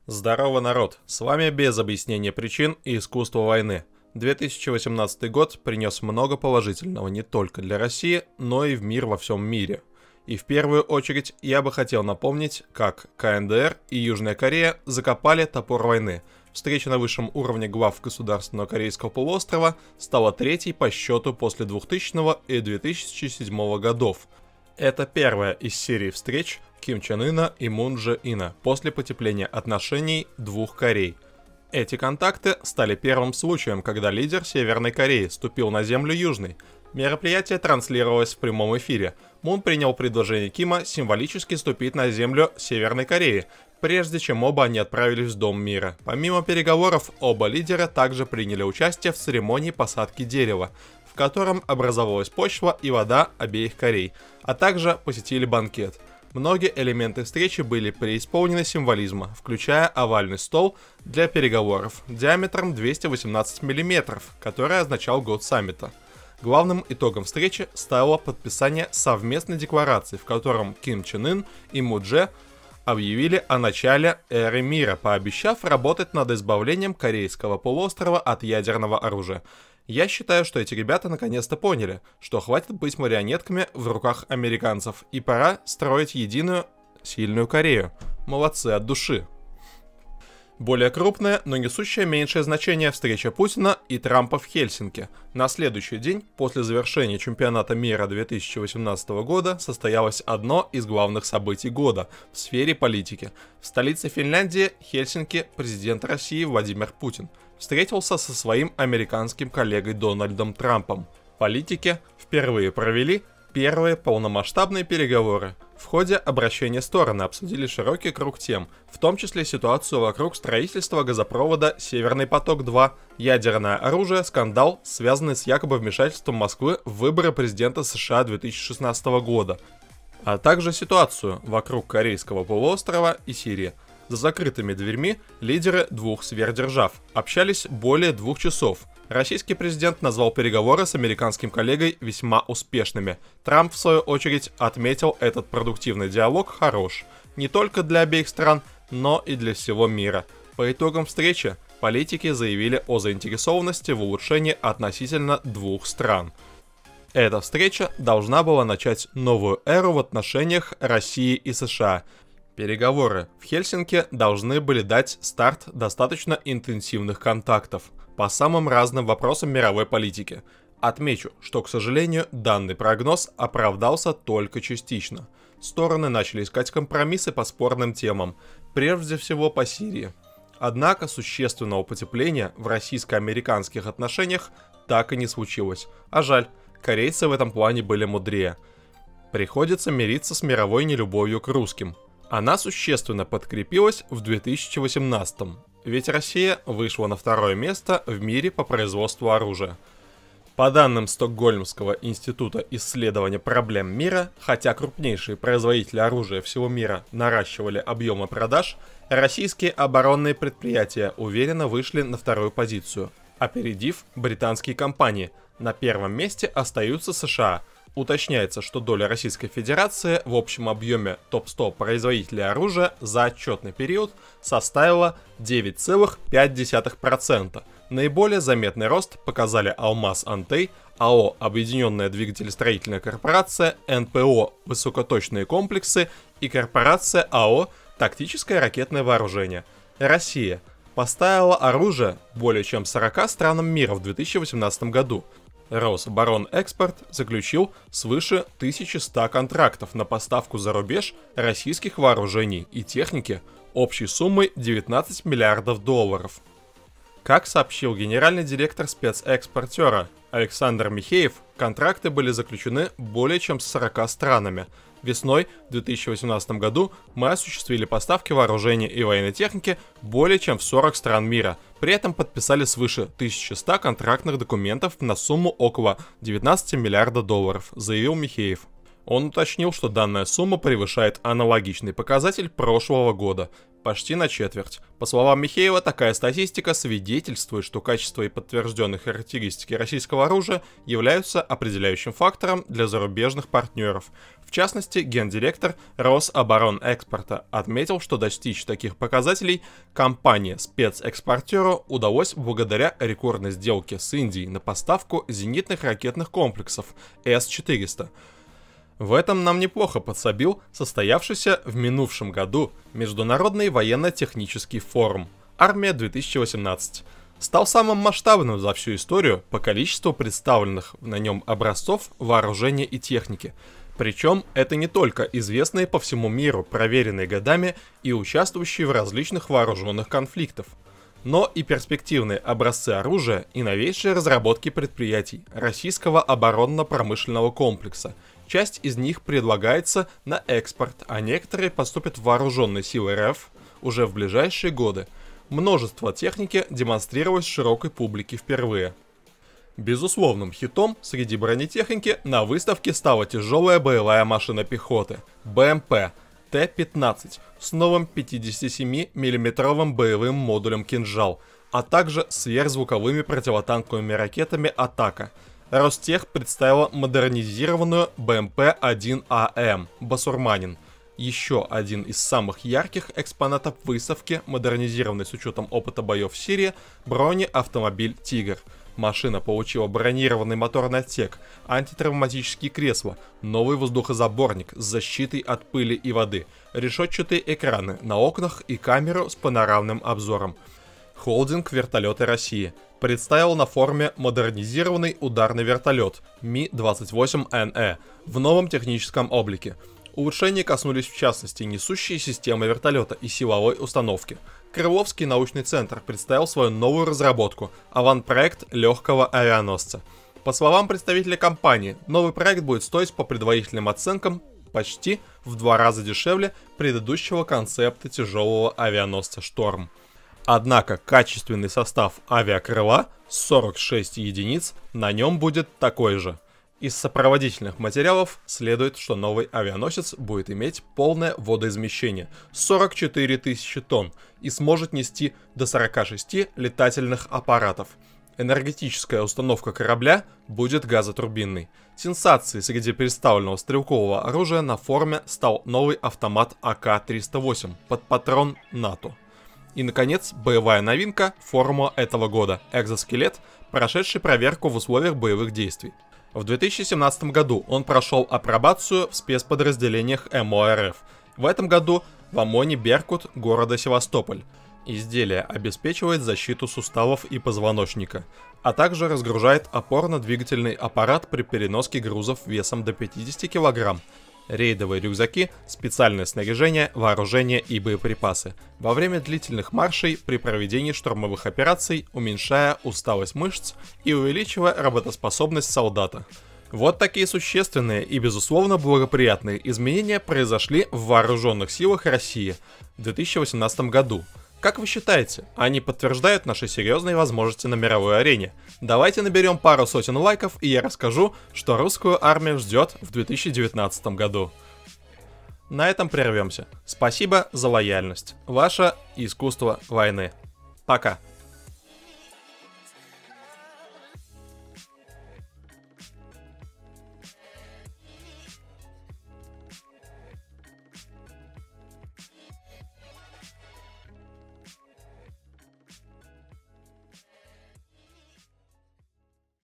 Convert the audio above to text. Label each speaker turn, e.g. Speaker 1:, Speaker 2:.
Speaker 1: Здорово, народ! С вами без объяснения причин и искусства войны. 2018 год принес много положительного не только для России, но и в мир во всем мире. И в первую очередь я бы хотел напомнить, как КНДР и Южная Корея закопали топор войны. Встреча на высшем уровне глав государственного Корейского полуострова стала третьей по счету после 2000 и 2007 годов. Это первая из серии встреч Ким Чен Ына и Мун Дже Ина после потепления отношений двух Корей. Эти контакты стали первым случаем, когда лидер Северной Кореи ступил на землю Южной. Мероприятие транслировалось в прямом эфире. Мун принял предложение Кима символически ступить на землю Северной Кореи, прежде чем оба они отправились в Дом мира. Помимо переговоров, оба лидера также приняли участие в церемонии посадки дерева, в котором образовалась почва и вода обеих Корей, а также посетили банкет. Многие элементы встречи были преисполнены символизма, включая овальный стол для переговоров диаметром 218 мм, который означал год саммита. Главным итогом встречи стало подписание совместной декларации, в котором Ким Чен Ын и Мун Дже объявили о начале эры мира, пообещав работать над избавлением Корейского полуострова от ядерного оружия. Я считаю, что эти ребята наконец-то поняли, что хватит быть марионетками в руках американцев, и пора строить единую, сильную Корею. Молодцы от души. Более крупная, но несущая меньшее значение встреча Путина и Трампа в Хельсинки. На следующий день, после завершения чемпионата мира 2018 года, состоялось одно из главных событий года в сфере политики. В столице Финляндии, Хельсинки, президент России Владимир Путин встретился со своим американским коллегой Дональдом Трампом. Политики впервые провели первые полномасштабные переговоры. В ходе обращения стороны обсудили широкий круг тем, в том числе ситуацию вокруг строительства газопровода «Северный поток-2», ядерное оружие, скандал, связанный с якобы вмешательством Москвы в выборы президента США 2016 года, а также ситуацию вокруг Корейского полуострова и Сирии. За закрытыми дверьми лидеры двух сверхдержав общались более 2 часов. Российский президент назвал переговоры с американским коллегой весьма успешными. Трамп, в свою очередь, отметил этот продуктивный диалог хорош. Не только для обеих стран, но и для всего мира. По итогам встречи политики заявили о заинтересованности в улучшении относительно двух стран. Эта встреча должна была начать новую эру в отношениях России и США. Переговоры в Хельсинки должны были дать старт достаточно интенсивных контактов по самым разным вопросам мировой политики. Отмечу, что, к сожалению, данный прогноз оправдался только частично. Стороны начали искать компромиссы по спорным темам, прежде всего по Сирии. Однако существенного потепления в российско-американских отношениях так и не случилось. А жаль, корейцы в этом плане были мудрее. Приходится мириться с мировой нелюбовью к русским. Она существенно подкрепилась в 2018-м, ведь Россия вышла на второе место в мире по производству оружия. По данным Стокгольмского института исследования проблем мира, хотя крупнейшие производители оружия всего мира наращивали объемы продаж, российские оборонные предприятия уверенно вышли на вторую позицию, опередив британские компании. На первом месте остаются США. Уточняется, что доля Российской Федерации в общем объеме топ-100 производителей оружия за отчетный период составила 9,5%. Наиболее заметный рост показали Алмаз Антей, АО «Объединенная двигателестроительная корпорация», НПО «Высокоточные комплексы» и корпорация АО «Тактическое ракетное вооружение». Россия поставила оружие более чем 40 странам мира в 2018 году. Рособоронэкспорт заключил свыше 1100 контрактов на поставку за рубеж российских вооружений и техники общей суммой 19 миллиардов долларов. Как сообщил генеральный директор спецэкспортера Александр Михеев, контракты были заключены более чем с 40 странами. Весной в 2018 году мы осуществили поставки вооружений и военной техники более чем в 40 стран мира. При этом подписали свыше 1100 контрактных документов на сумму около 19 миллиардов долларов, заявил Михеев. Он уточнил, что данная сумма превышает аналогичный показатель прошлого года. почти на четверть. По словам Михеева, такая статистика свидетельствует, что качество и подтвержденные характеристики российского оружия являются определяющим фактором для зарубежных партнеров. В частности, гендиректор Рособоронэкспорта отметил, что достичь таких показателей компании-спецэкспортеру удалось благодаря рекордной сделке с Индией на поставку зенитных ракетных комплексов С-400. В этом нам неплохо подсобил состоявшийся в минувшем году Международный военно-технический форум «Армия-2018». Стал самым масштабным за всю историю по количеству представленных на нем образцов вооружения и техники. Причем это не только известные по всему миру, проверенные годами и участвующие в различных вооруженных конфликтах, но и перспективные образцы оружия и новейшие разработки предприятий российского оборонно-промышленного комплекса. Часть из них предлагается на экспорт, а некоторые поступят в вооруженные силы РФ уже в ближайшие годы. Множество техники демонстрировалось широкой публике впервые. Безусловным хитом среди бронетехники на выставке стала тяжелая боевая машина пехоты БМП Т-15 с новым 57 мм боевым модулем «Кинжал», а также сверхзвуковыми противотанковыми ракетами «Атака». Ростех представила модернизированную БМП-1АМ «Басурманин». Еще один из самых ярких экспонатов выставки, модернизированный с учетом опыта боев в Сирии, бронеавтомобиль «Тигр». Машина получила бронированный моторный отсек, антитравматические кресла, новый воздухозаборник с защитой от пыли и воды, решетчатые экраны на окнах и камеру с панорамным обзором. Холдинг «Вертолеты России» представил на форуме модернизированный ударный вертолет Ми-28НЭ в новом техническом облике. Улучшения коснулись в частности несущей системы вертолета и силовой установки. Крыловский научный центр представил свою новую разработку – аванпроект легкого авианосца. По словам представителя компании, новый проект будет стоить по предварительным оценкам почти в 2 раза дешевле предыдущего концепта тяжелого авианосца «Шторм». Однако качественный состав авиакрыла, 46 единиц, на нем будет такой же. Из сопроводительных материалов следует, что новый авианосец будет иметь полное водоизмещение – 44 тысячи тонн и сможет нести до 46 летательных аппаратов. Энергетическая установка корабля будет газотурбинной. Сенсацией среди представленного стрелкового оружия на форуме стал новый автомат АК-308 под патрон НАТО. И, наконец, боевая новинка форума этого года – экзоскелет, прошедший проверку в условиях боевых действий. В 2017 году он прошел апробацию в спецподразделениях МО РФ. В этом году в ОМОНе «Беркут» города Севастополь. Изделие обеспечивает защиту суставов и позвоночника, а также разгружает опорно-двигательный аппарат при переноске грузов весом до 50 кг. Рейдовые рюкзаки, специальное снаряжение, вооружение и боеприпасы. Во время длительных маршей при проведении штурмовых операций, уменьшая усталость мышц и увеличивая работоспособность солдата. Вот такие существенные и, безусловно, благоприятные изменения произошли в вооруженных силах России в 2018 году. Как вы считаете, они подтверждают наши серьезные возможности на мировой арене? Давайте наберем пару сотен лайков, и я расскажу, что русскую армию ждет в 2019 году. На этом прервемся. Спасибо за лояльность. Ваше искусство войны. Пока.